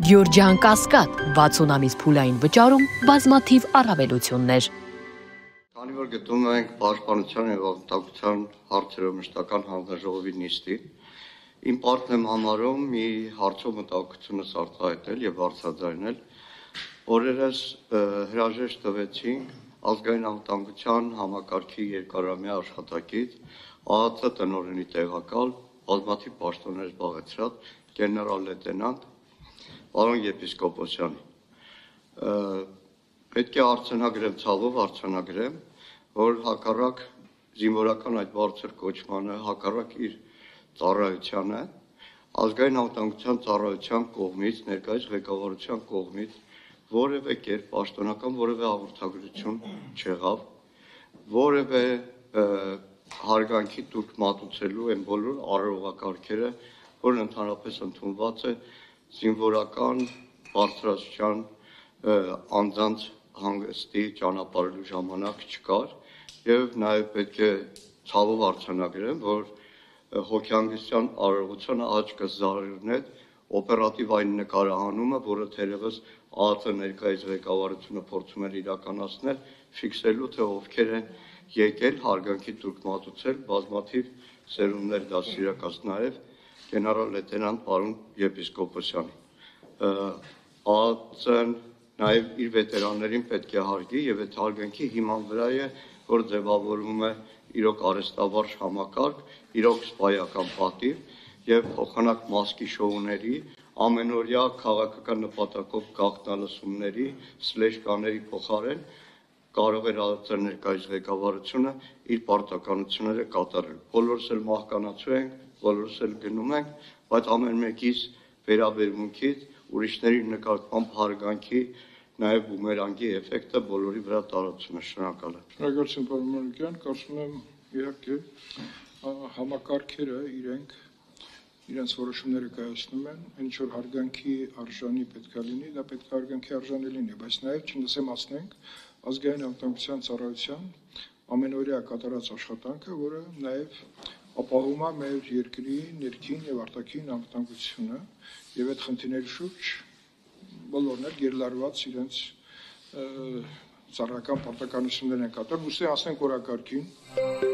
Գյորջյան Կասկադ 60 ամիս փուլային վճարում բազմաթիվ առավելություններ։ Քանի որ գտնում ենք Պաշտպանության եւ Անվտանգության հարցերով մշտական հանձնաժողովի նիստին, իմ պարտքն եմ համարում մի հարցով մտահոգությունս արտահայտել եւ բարձրաձայնել, օրերս հրաժեշտ տվեցինք ազգային անվտանգության համակարգի երկարամյա աշխատակից ԱԱԾ տնօրենի տեղակալ բազմաթիվ պաշտոններ զբաղեցրած գեներալ լեյտենանտ պարոն եպիսկոպոսյանի։ Պետք է արձանագրեմ, ցավով արձանագրեմ, որ հակառակ զինվորական այդ բարձր կոչմանը, հակառակ իր ծառայությանը, ազգային անվտանգության ծառայության կողմից, ներկայիս ղեկավարության կողմից որևէ կերպ պաշտոնական որևէ հաղորդագրություն չեղավ, որևէ հարգանքի տուրք մատուցելու են բոլոր արարողակարգերը, որն ընդհանրապես ընդունված է զինվորական բարձրաստիճան անձանց հանգստի ճանապարհելու ժամանակ չկար եւ նաեւ պետք է ցավով արձանագրեմ, որ հոգեհանգստյան արարողությանը աչքը զարնեց օպերատիվ այն նկարահանումը, որը թերևս ԱԱԾ ներկայիս ղեկավարությունը փորձում էր իրականացնել, ֆիքսելու թե ովքեր են եկել հարգանքի տուրք մատուցել, բազմաթիվ սերունդներ դաստիարակած նաեւ գեներալ լեյտենանտ պարոն եպիսկոպոսյանի։ ԱԱԾ-ն նաեւ իր վետերաններին պետք է հարգի եւ այդ հարգանքի հիման վրա է, որ ձևավորվում է իրոք արհեստավարժ համակարգ, իրոք սպայական պատիվ եւ փոխանակ մասկի շոուների, ամենօրյա քաղաքական նպատակով գաղտնալսումների, սլեշկաների փոխարեն կարող էր ԱԱԾ ներկայիս ղեկավարությունը իր պարտականությունները կատարել։ Բոլորս էլ մահկանացու ենք, բոլորս էլ գնում ենք, բայց ամեն մեկից վերաբերմունքից ուրիշների նկատմամբ հարգանքի նաև բումերանգի էֆեկտը բոլորի վրա տարածում է։ Շնորհակալ եմ։ Շնորհակալություն պարոն Մանուկյան, կարծում եմ իհարկե համակարգերը իրենց որոշումները կայացնում են, ինչ որ հարգանքի արժանի պետք է լինի, դա պետք է հարգանքի արժանի լինի, բայց նաև չնսեմացնենք ազգային անվտանգության ծառայության ամենօրյա կատարած աշխատանքը, որը նաև ապահովում է մեր երկրի ներքին եւ արտաքին անվտանգությունը եւ այդ խնդիրների շուրջ բոլորն էլ գերլարված իրենց ծառայական պարտականություններ են կատարում, ուստի ասենք օրակարգին